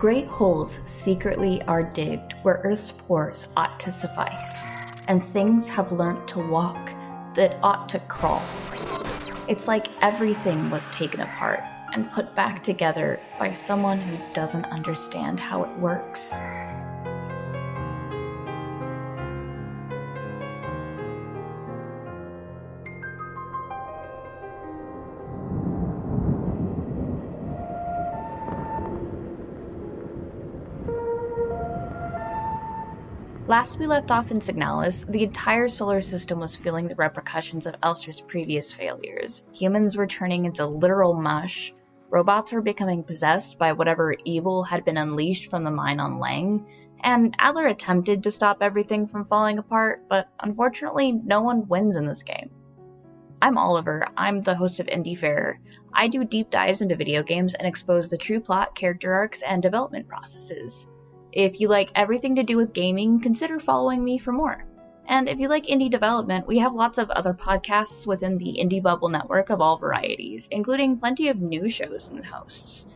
Great holes secretly are digged where Earth's pores ought to suffice, and things have learnt to walk that ought to crawl. It's like everything was taken apart and put back together by someone who doesn't understand how it works. Last we left off in Signalis, the entire solar system was feeling the repercussions of Elster's previous failures. Humans were turning into literal mush, robots were becoming possessed by whatever evil had been unleashed from the mine on Lang, and Adler attempted to stop everything from falling apart, but unfortunately no one wins in this game. I'm Oliver, I'm the host of Indiefarer. I do deep dives into video games and expose the true plot, character arcs, and development processes. If you like everything to do with gaming, consider following me for more. And if you like indie development, we have lots of other podcasts within the Indie Bubble network of all varieties, including plenty of new shows and hosts.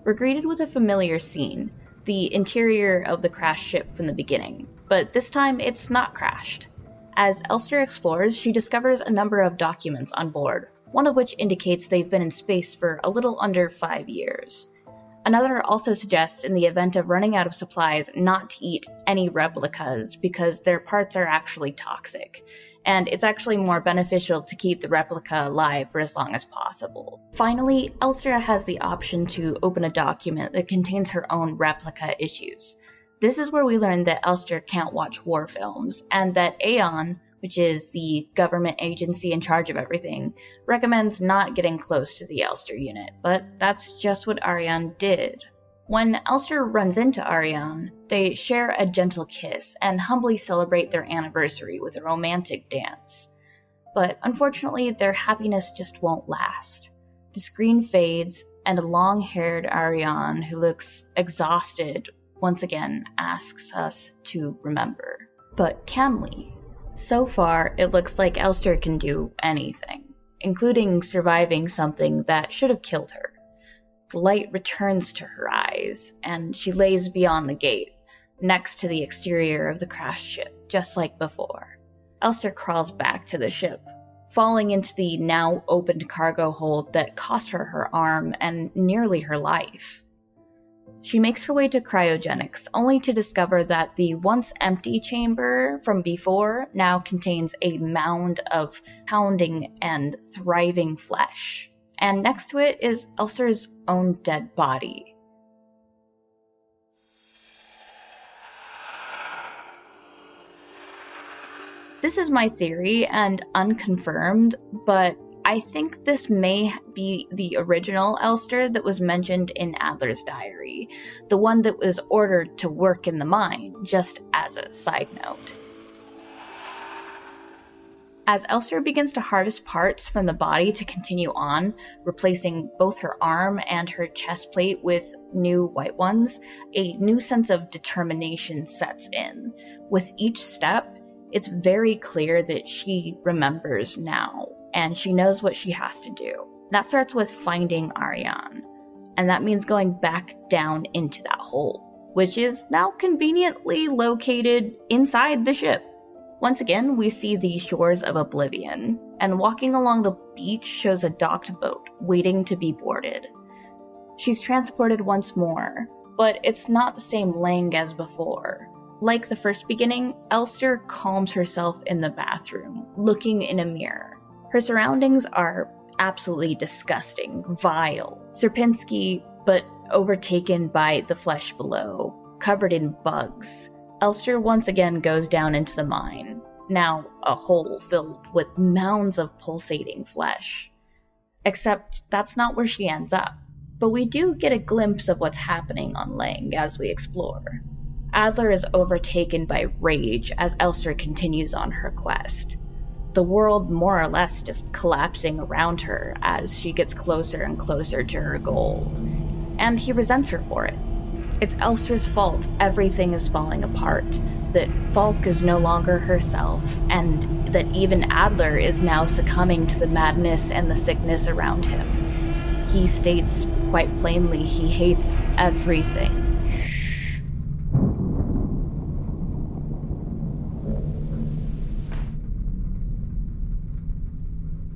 We're greeted with a familiar scene, the interior of the crashed ship from the beginning, but this time it's not crashed. As Elster explores, she discovers a number of documents on board, one of which indicates they've been in space for a little under 5 years. Another also suggests in the event of running out of supplies not to eat any replicas because their parts are actually toxic, and it's actually more beneficial to keep the replica alive for as long as possible. Finally, Elster has the option to open a document that contains her own replica issues. This is where we learn that Elster can't watch war films, and that Aeon, which is the government agency in charge of everything, recommends not getting close to the Elster unit, but that's just what Ariane did. When Elster runs into Ariane, they share a gentle kiss and humbly celebrate their anniversary with a romantic dance. But unfortunately, their happiness just won't last. The screen fades, and a long-haired Ariane who looks exhausted once again asks us to remember. But can we? So far, it looks like Elster can do anything, including surviving something that should have killed her. The light returns to her eyes, and she lays beyond the gate, next to the exterior of the crashed ship, just like before. Elster crawls back to the ship, falling into the now opened cargo hold that cost her her arm and nearly her life. She makes her way to cryogenics, only to discover that the once empty chamber from before now contains a mound of pounding and thriving flesh. And next to it is Elster's own dead body. This is my theory and unconfirmed, but I think this may be the original Elster that was mentioned in Adler's diary, the one that was ordered to work in the mine, just as a side note. As Elster begins to harvest parts from the body to continue on, replacing both her arm and her chest plate with new white ones, a new sense of determination sets in. With each step, it's very clear that she remembers now, and she knows what she has to do. That starts with finding Ariane, and that means going back down into that hole, which is now conveniently located inside the ship. Once again, we see the shores of Oblivion, and walking along the beach shows a docked boat waiting to be boarded. She's transported once more, but it's not the same Lang as before. Like the first beginning, Elster calms herself in the bathroom, looking in a mirror. Her surroundings are absolutely disgusting, vile, Sierpinski, but overtaken by the flesh below, covered in bugs. Elster once again goes down into the mine, now a hole filled with mounds of pulsating flesh. Except that's not where she ends up, but we do get a glimpse of what's happening on Lang as we explore. Adler is overtaken by rage as Elster continues on her quest. The world more or less just collapsing around her as she gets closer and closer to her goal. And he resents her for it. It's Elster's fault everything is falling apart, that Falk is no longer herself, and that even Adler is now succumbing to the madness and the sickness around him. He states quite plainly he hates everything.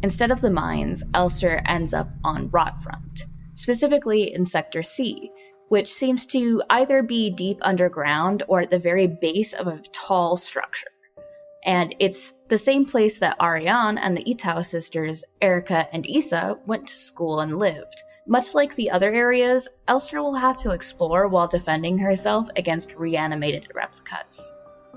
Instead of the mines, Elster ends up on Rotfront, specifically in Sector C, which seems to either be deep underground or at the very base of a tall structure. And it's the same place that Ariane and the Itau sisters, Erica and Isa, went to school and lived. Much like the other areas, Elster will have to explore while defending herself against reanimated replicas.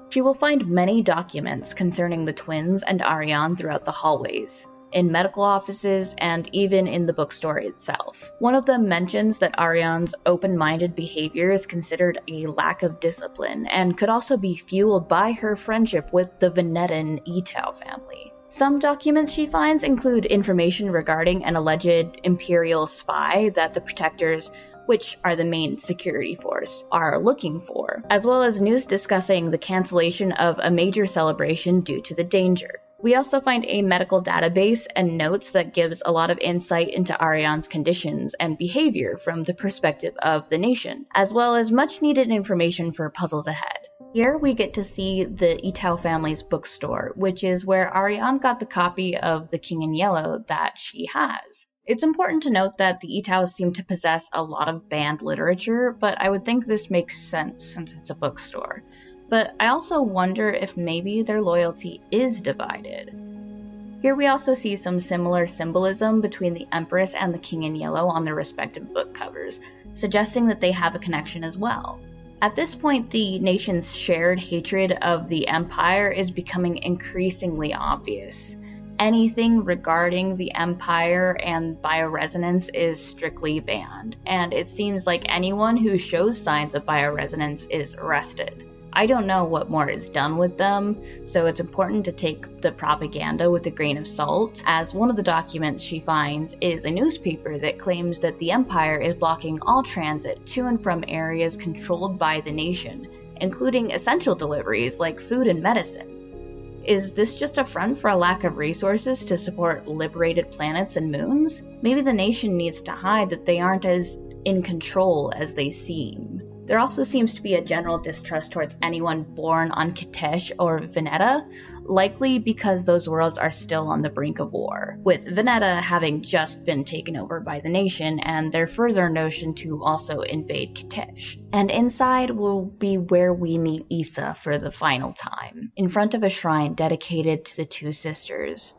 She will find many documents concerning the twins and Ariane throughout the hallways, in medical offices, and even in the bookstore itself. One of them mentions that Ariane's open-minded behavior is considered a lack of discipline, and could also be fueled by her friendship with the Venettan Itau family. Some documents she finds include information regarding an alleged Imperial spy that the Protectors, which are the main security force, are looking for, as well as news discussing the cancellation of a major celebration due to the danger. We also find a medical database and notes that gives a lot of insight into Ariane's conditions and behavior from the perspective of the nation, as well as much needed information for puzzles ahead. Here we get to see the Itau family's bookstore, which is where Ariane got the copy of The King in Yellow that she has. It's important to note that the Itaus seem to possess a lot of banned literature, but I would think this makes sense since it's a bookstore. But I also wonder if maybe their loyalty is divided. Here we also see some similar symbolism between the Empress and the King in Yellow on their respective book covers, suggesting that they have a connection as well. At this point, the nation's shared hatred of the Empire is becoming increasingly obvious. Anything regarding the Empire and bioresonance is strictly banned, and it seems like anyone who shows signs of bioresonance is arrested. I don't know what more is done with them, so it's important to take the propaganda with a grain of salt, as one of the documents she finds is a newspaper that claims that the Empire is blocking all transit to and from areas controlled by the nation, including essential deliveries like food and medicine. Is this just a front for a lack of resources to support liberated planets and moons? Maybe the nation needs to hide that they aren't as in control as they seem. There also seems to be a general distrust towards anyone born on Kitesh or Veneta, likely because those worlds are still on the brink of war, with Veneta having just been taken over by the nation and their further notion to also invade Kitesh. And inside will be where we meet Isa for the final time, in front of a shrine dedicated to the two sisters.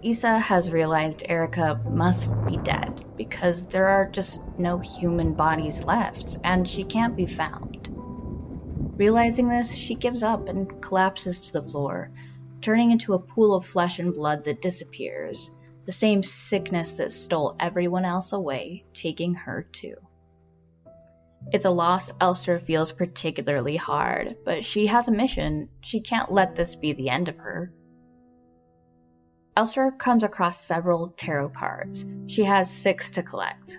Isa has realized Erica must be dead because there are just no human bodies left, and she can't be found. Realizing this, she gives up and collapses to the floor, turning into a pool of flesh and blood that disappears, the same sickness that stole everyone else away, taking her too. It's a loss Elster feels particularly hard, but she has a mission. She can't let this be the end of her. Elster comes across several tarot cards. She has 6 to collect.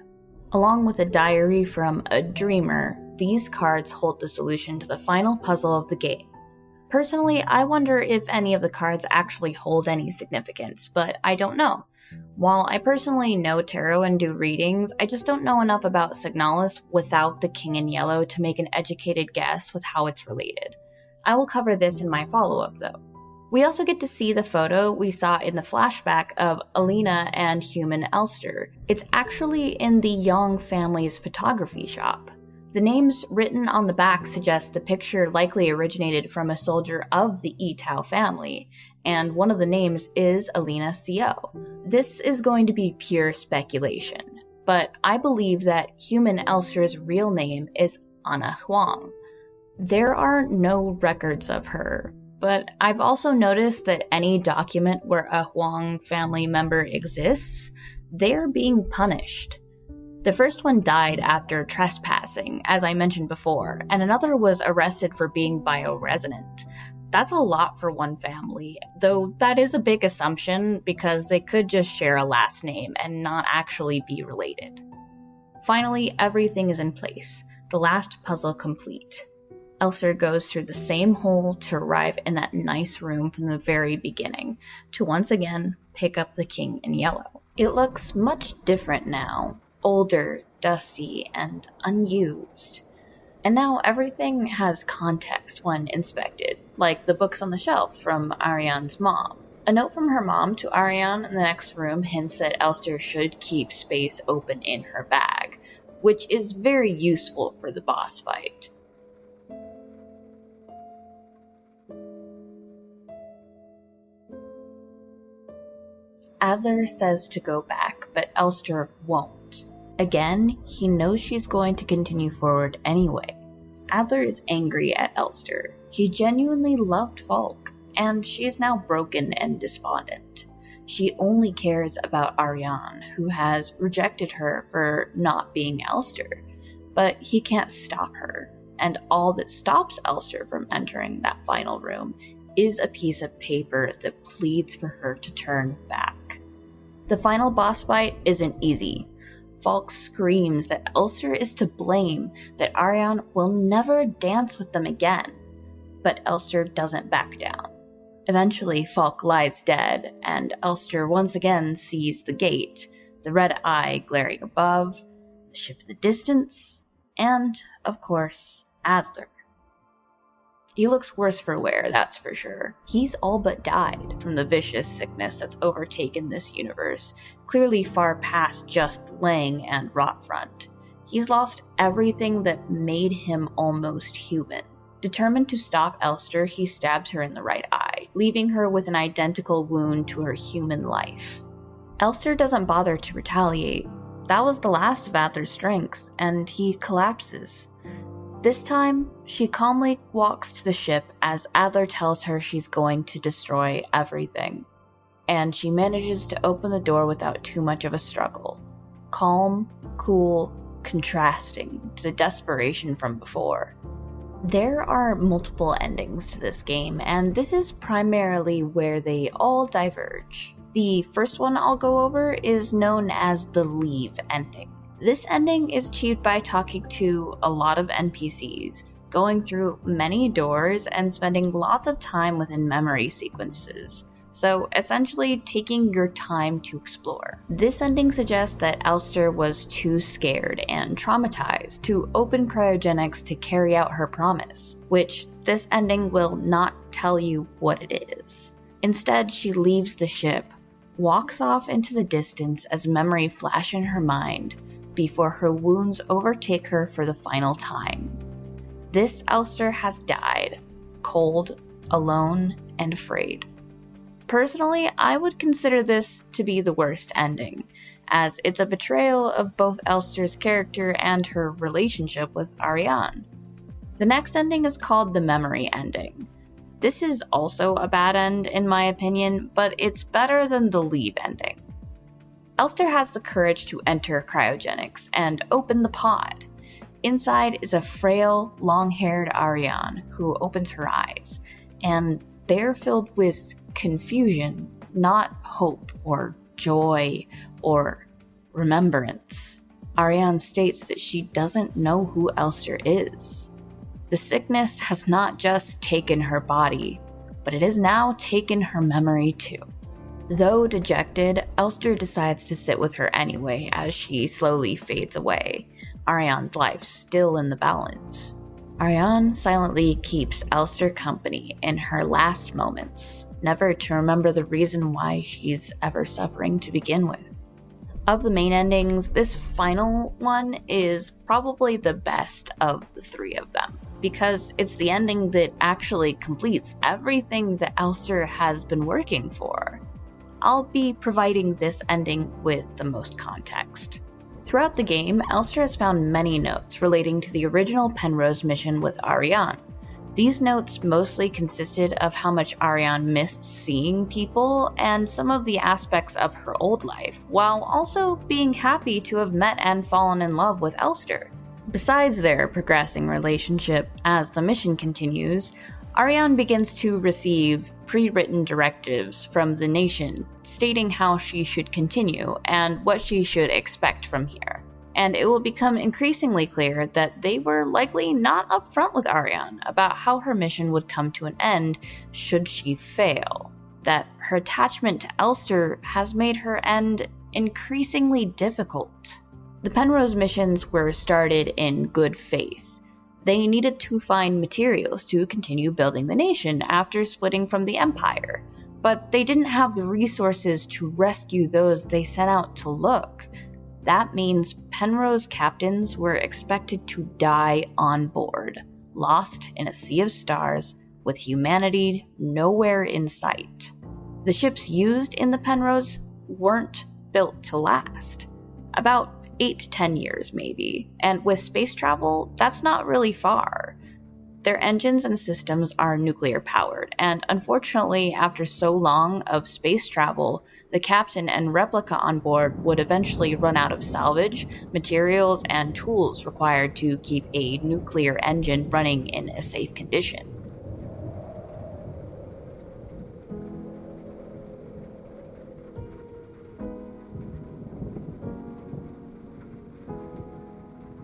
Along with a diary from a dreamer, these cards hold the solution to the final puzzle of the game. Personally, I wonder if any of the cards actually hold any significance, but I don't know. While I personally know tarot and do readings, I just don't know enough about Signalis without the King in Yellow to make an educated guess with how it's related. I will cover this in my follow-up though. We also get to see the photo we saw in the flashback of Alina and human Elster. It's actually in the Young family's photography shop. The names written on the back suggest the picture likely originated from a soldier of the Itau family, and one of the names is Alina Co. This is going to be pure speculation, but I believe that human Elster's real name is Anna Huang. There are no records of her, but I've also noticed that any document where a Huang family member exists, they're being punished. The first one died after trespassing, as I mentioned before, and another was arrested for being bioresonant. That's a lot for one family, though that is a big assumption because they could just share a last name and not actually be related. Finally, everything is in place, the last puzzle complete. Elster goes through the same hole to arrive in that nice room from the very beginning, to once again pick up the king in yellow. It looks much different now, older, dusty, and unused. And now everything has context when inspected, like the books on the shelf from Ariane's mom. A note from her mom to Ariane in the next room hints that Elster should keep space open in her bag, which is very useful for the boss fight. Adler says to go back, but Elster won't. Again, he knows she's going to continue forward anyway. Adler is angry at Elster. He genuinely loved Falk, and she is now broken and despondent. She only cares about Ariane, who has rejected her for not being Elster, but he can't stop her, and all that stops Elster from entering that final room is a piece of paper that pleads for her to turn back. The final boss fight isn't easy. Falk screams that Elster is to blame, that Ariane will never dance with them again. But Elster doesn't back down. Eventually, Falk lies dead, and Elster once again sees the gate, the red eye glaring above, the ship in the distance, and, of course, Adler. He looks worse for wear, that's for sure. He's all but died from the vicious sickness that's overtaken this universe, clearly far past just Lang and Rotfront. He's lost everything that made him almost human. Determined to stop Elster, he stabs her in the right eye, leaving her with an identical wound to her human life. Elster doesn't bother to retaliate. That was the last of Adler's strength, and he collapses. This time, she calmly walks to the ship as Adler tells her she's going to destroy everything. And she manages to open the door without too much of a struggle. Calm, cool, contrasting to the desperation from before. There are multiple endings to this game, and this is primarily where they all diverge. The first one I'll go over is known as the Leave ending. This ending is achieved by talking to a lot of NPCs, going through many doors, and spending lots of time within memory sequences. So essentially taking your time to explore. This ending suggests that Elster was too scared and traumatized to open cryogenics to carry out her promise, which this ending will not tell you what it is. Instead, she leaves the ship, walks off into the distance as memory flash in her mind, before her wounds overtake her for the final time. This Elster has died, cold, alone, and afraid. Personally, I would consider this to be the worst ending, as it's a betrayal of both Elster's character and her relationship with Ariane. The next ending is called the Memory ending. This is also a bad end in my opinion, but it's better than the Leave ending. Elster has the courage to enter cryogenics and open the pod. Inside is a frail, long-haired Ariane who opens her eyes, and they're filled with confusion, not hope or joy or remembrance. Ariane states that she doesn't know who Elster is. The sickness has not just taken her body, but it has now taken her memory too. Though dejected, Elster decides to sit with her anyway as she slowly fades away, Ariane's life still in the balance. Ariane silently keeps Elster company in her last moments, never to remember the reason why she's ever suffering to begin with. Of the main endings, this final one is probably the best of the three of them, because it's the ending that actually completes everything that Elster has been working for. I'll be providing this ending with the most context. Throughout the game, Elster has found many notes relating to the original Penrose mission with Ariane. These notes mostly consisted of how much Ariane missed seeing people and some of the aspects of her old life, while also being happy to have met and fallen in love with Elster. Besides their progressing relationship, as the mission continues, Ariane begins to receive pre-written directives from the nation stating how she should continue and what she should expect from here. And it will become increasingly clear that they were likely not upfront with Ariane about how her mission would come to an end should she fail. That her attachment to Elster has made her end increasingly difficult. The Penrose missions were started in good faith. They needed to find materials to continue building the nation after splitting from the Empire, but they didn't have the resources to rescue those they sent out to look. That means Penrose captains were expected to die on board, lost in a sea of stars, with humanity nowhere in sight. The ships used in the Penrose weren't built to last. About 8 to 10 years maybe, and with space travel, that's not really far. Their engines and systems are nuclear powered, and unfortunately, after so long of space travel, the captain and replica on board would eventually run out of salvage, materials, and tools required to keep a nuclear engine running in a safe condition.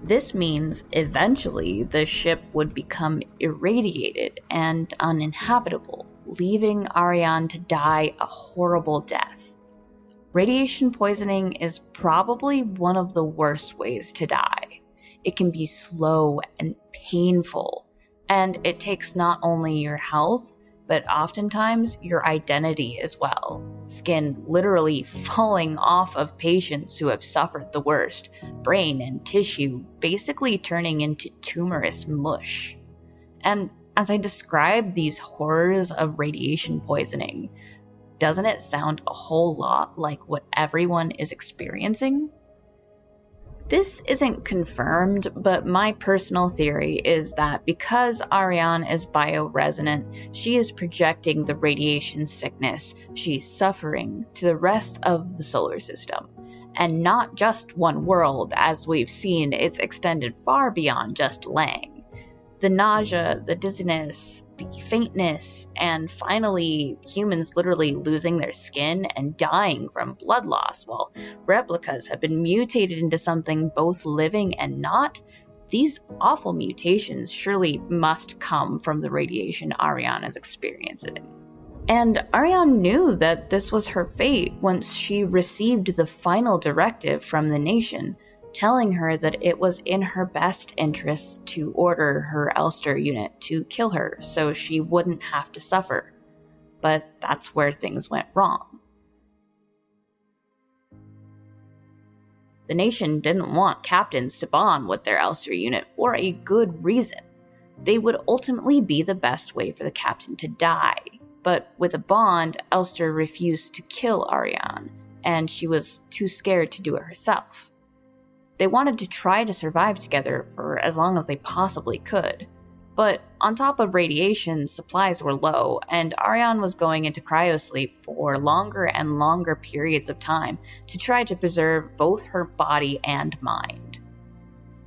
This means eventually the ship would become irradiated and uninhabitable, leaving Ariane to die a horrible death. Radiation poisoning is probably one of the worst ways to die. It can be slow and painful, and it takes not only your health, but oftentimes your identity as well. Skin literally falling off of patients who have suffered the worst, brain and tissue basically turning into tumorous mush. And as I describe these horrors of radiation poisoning, doesn't it sound a whole lot like what everyone is experiencing? This isn't confirmed, but my personal theory is that because Ariane is bioresonant, she is projecting the radiation sickness she's suffering to the rest of the solar system, and not just one world, as we've seen it's extended far beyond just Lang. The nausea, the dizziness, the faintness, and finally humans literally losing their skin and dying from blood loss while replicas have been mutated into something both living and not. These awful mutations surely must come from the radiation Ariane is experiencing. And Ariane knew that this was her fate once she received the final directive from the nation, telling her that it was in her best interest to order her Elster unit to kill her so she wouldn't have to suffer. But that's where things went wrong. The nation didn't want captains to bond with their Elster unit for a good reason. They would ultimately be the best way for the captain to die. But with a bond, Elster refused to kill Ariane, and she was too scared to do it herself. They wanted to try to survive together for as long as they possibly could. But on top of radiation, supplies were low, and Ariane was going into cryosleep for longer and longer periods of time to try to preserve both her body and mind.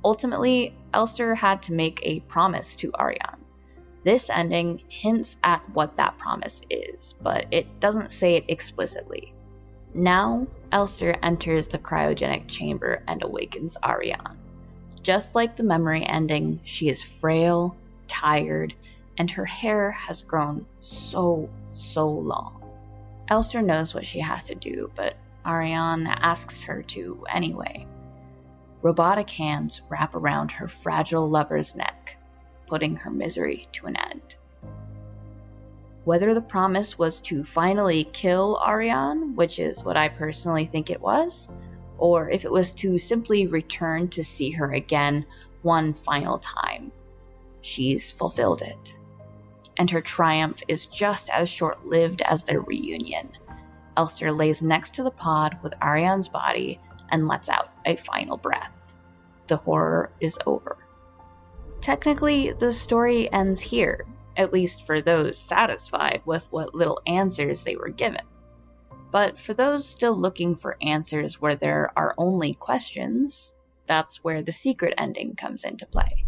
Ultimately, Elster had to make a promise to Ariane. This ending hints at what that promise is, but it doesn't say it explicitly. Now, Elster enters the cryogenic chamber and awakens Ariane. Just like the memory ending, she is frail, tired, and her hair has grown so long. Elster knows what she has to do, but Ariane asks her to anyway. Robotic hands wrap around her fragile lover's neck, putting her misery to an end. Whether the promise was to finally kill Ariane, which is what I personally think it was, or if it was to simply return to see her again one final time, she's fulfilled it. And her triumph is just as short-lived as their reunion. Elster lays next to the pod with Ariane's body and lets out a final breath. The horror is over. Technically, the story ends here, at least for those satisfied with what little answers they were given. But for those still looking for answers where there are only questions, That's where the secret ending comes into play.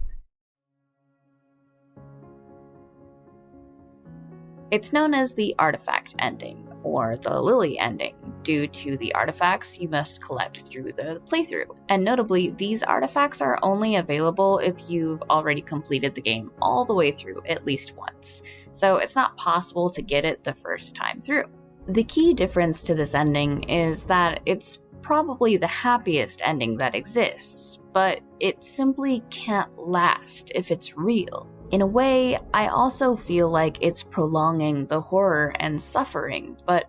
It's known as the artifact ending, or the Lily ending, due to the artifacts you must collect through the playthrough. And notably, these artifacts are only available if you've already completed the game all the way through at least once, so it's not possible to get it the first time through. The key difference to this ending is that it's probably the happiest ending that exists, but it simply can't last if it's real. In a way, I also feel like it's prolonging the horror and suffering, but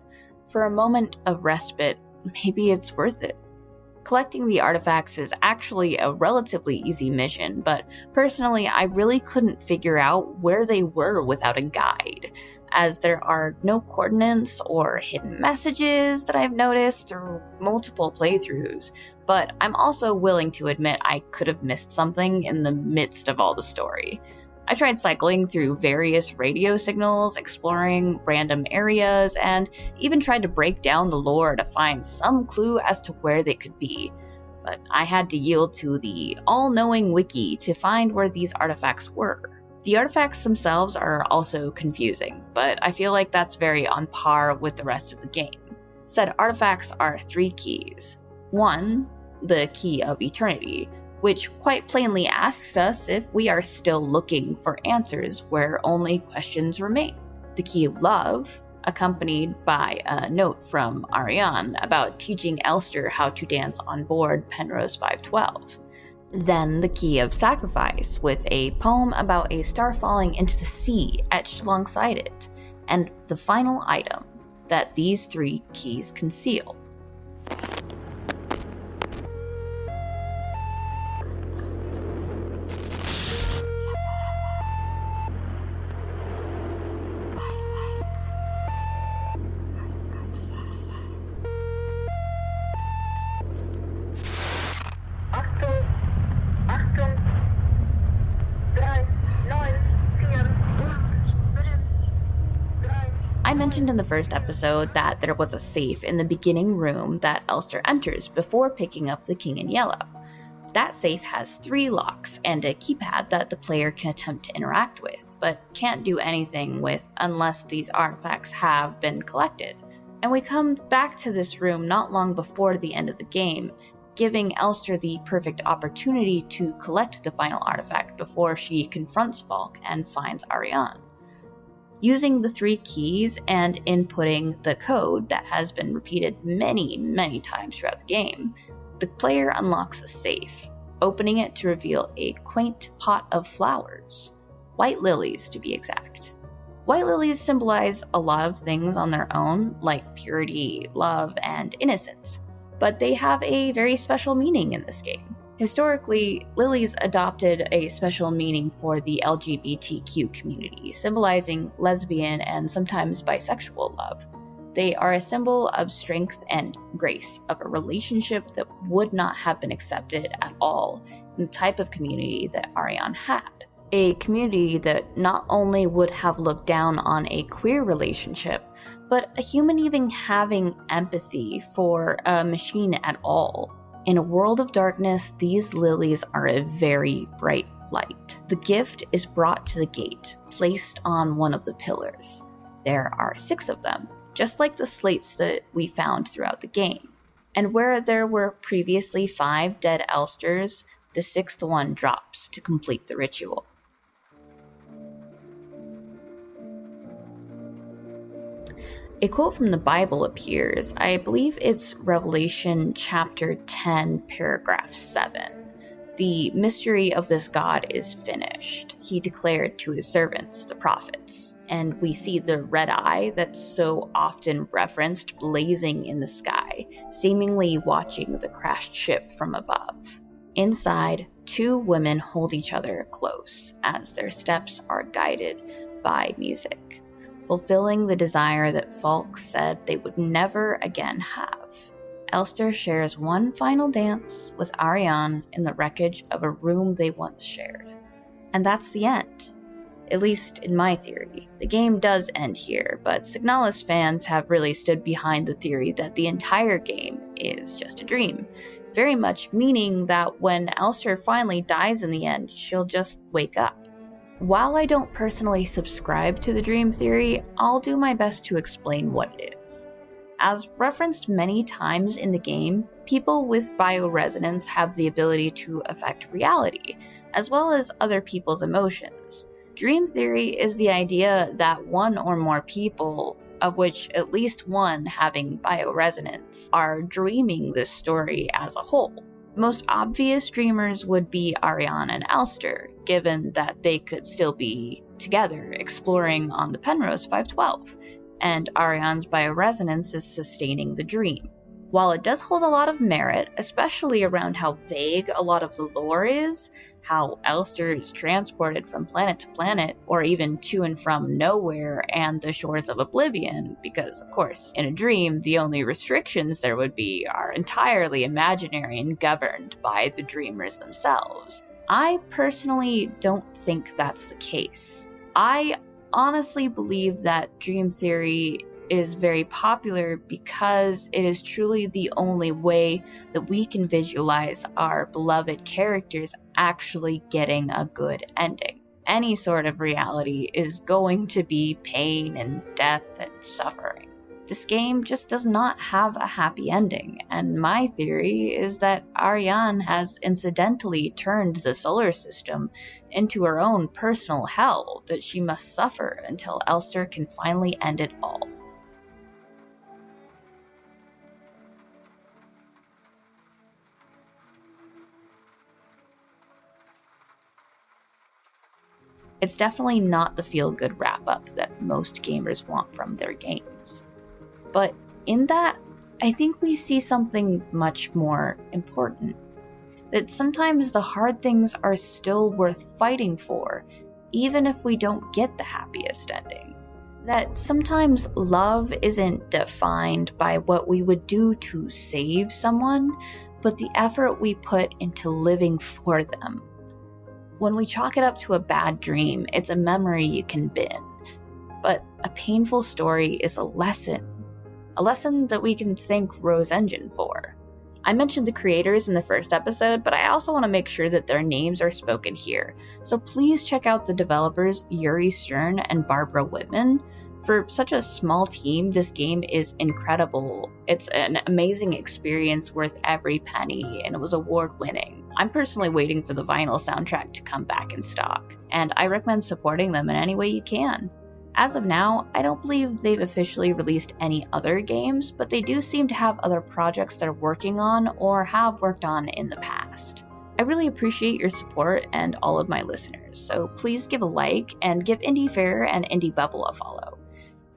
for a moment of respite, maybe it's worth it. Collecting the artifacts is actually a relatively easy mission, but personally, I really couldn't figure out where they were without a guide, as there are no coordinates or hidden messages that I've noticed through multiple playthroughs, but I'm also willing to admit I could have missed something in the midst of all the story. I tried cycling through various radio signals, exploring random areas, and even tried to break down the lore to find some clue as to where they could be. But I had to yield to the all-knowing wiki to find where these artifacts were. The artifacts themselves are also confusing, but I feel like that's very on par with the rest of the game. Said artifacts are 3 keys. 1, the key of eternity, which quite plainly asks us if we are still looking for answers where only questions remain. The key of love, accompanied by a note from Ariane about teaching Elster how to dance on board Penrose 512. Then the key of sacrifice, with a poem about a star falling into the sea etched alongside it, and the final item that these 3 keys conceal. I mentioned in the first episode that there was a safe in the beginning room that Elster enters before picking up the King in Yellow. That safe has 3 locks and a keypad that the player can attempt to interact with, but can't do anything with unless these artifacts have been collected. And we come back to this room not long before the end of the game, giving Elster the perfect opportunity to collect the final artifact before she confronts Falk and finds Ariane. Using the 3 keys and inputting the code that has been repeated many times throughout the game, the player unlocks a safe, opening it to reveal a quaint pot of flowers. White lilies, to be exact. White lilies symbolize a lot of things on their own, like purity, love, and innocence, but they have a very special meaning in this game. Historically, lilies adopted a special meaning for the LGBTQ community, symbolizing lesbian and sometimes bisexual love. They are a symbol of strength and grace of a relationship that would not have been accepted at all in the type of community that Ariane had. A community that not only would have looked down on a queer relationship, but a human even having empathy for a machine at all. In a world of darkness, these lilies are a very bright light. The gift is brought to the gate, placed on one of the pillars. There are 6 of them, just like the slates that we found throughout the game. And where there were previously 5 dead Elsters, the 6th one drops to complete the ritual. A quote from the Bible appears. I believe it's Revelation chapter 10, paragraph 7. The mystery of this God is finished, he declared to his servants, the prophets. And we see the red eye that's so often referenced blazing in the sky, seemingly watching the crashed ship from above. Inside, 2 women hold each other close as their steps are guided by music, fulfilling the desire that Falk said they would never again have. Elster shares one final dance with Ariane in the wreckage of a room they once shared. And that's the end. At least in my theory. The game does end here, but Signalis fans have really stood behind the theory that the entire game is just a dream. very much meaning that when Elster finally dies in the end, she'll just wake up. While I don't personally subscribe to the dream theory, I'll do my best to explain what it is. As referenced many times in the game, people with bioresonance have the ability to affect reality, as well as other people's emotions. Dream theory is the idea that one or more people, of which at least one having bioresonance, are dreaming this story as a whole. Most obvious dreamers would be Ariane and Elster, given that they could still be together exploring on the Penrose 512, and Ariane's bioresonance is sustaining the dream. While it does hold a lot of merit, especially around how vague a lot of the lore is, how Elster is transported from planet to planet, or even to and from nowhere and the shores of oblivion, because, of course, in a dream, the only restrictions there would be are entirely imaginary and governed by the dreamers themselves. I personally don't think that's the case. I honestly believe that dream theory is very popular because it is truly the only way that we can visualize our beloved characters actually getting a good ending. Any sort of reality is going to be pain and death and suffering. This game just does not have a happy ending, and my theory is that Ariane has incidentally turned the solar system into her own personal hell that she must suffer until Elster can finally end it all. It's definitely not the feel-good wrap-up that most gamers want from their games. But in that, I think we see something much more important. That sometimes the hard things are still worth fighting for, even if we don't get the happiest ending. That sometimes love isn't defined by what we would do to save someone, but the effort we put into living for them. When we chalk it up to a bad dream, it's a memory you can bin. But a painful story is a lesson that we can thank Rose Engine for. I mentioned the creators in the first episode, but I also want to make sure that their names are spoken here. So please check out the developers Yuri Stern and Barbara Whitman. For such a small team, this game is incredible. It's an amazing experience worth every penny, and it was award-winning. I'm personally waiting for the vinyl soundtrack to come back in stock, and I recommend supporting them in any way you can. As of now, I don't believe they've officially released any other games, but they do seem to have other projects they're working on or have worked on in the past. I really appreciate your support and all of my listeners, so please give a like and give Indiefarer and IndieBubble a follow.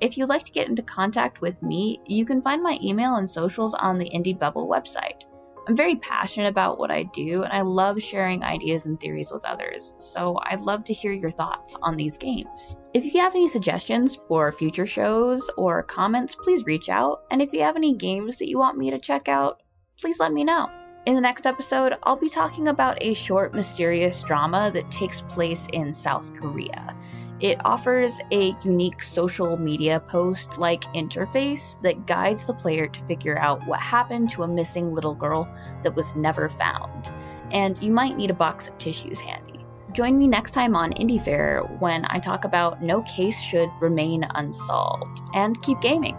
If you'd like to get into contact with me, you can find my email and socials on the IndieBubble website. I'm very passionate about what I do, and I love sharing ideas and theories with others, so I'd love to hear your thoughts on these games. If you have any suggestions for future shows or comments, please reach out, and if you have any games that you want me to check out, please let me know. In the next episode, I'll be talking about a short, mysterious drama that takes place in South Korea. It offers a unique social media post-like interface that guides the player to figure out what happened to a missing little girl that was never found, and you might need a box of tissues handy. Join me next time on Indiefarer when I talk about No Case Should Remain Unsolved, and keep gaming!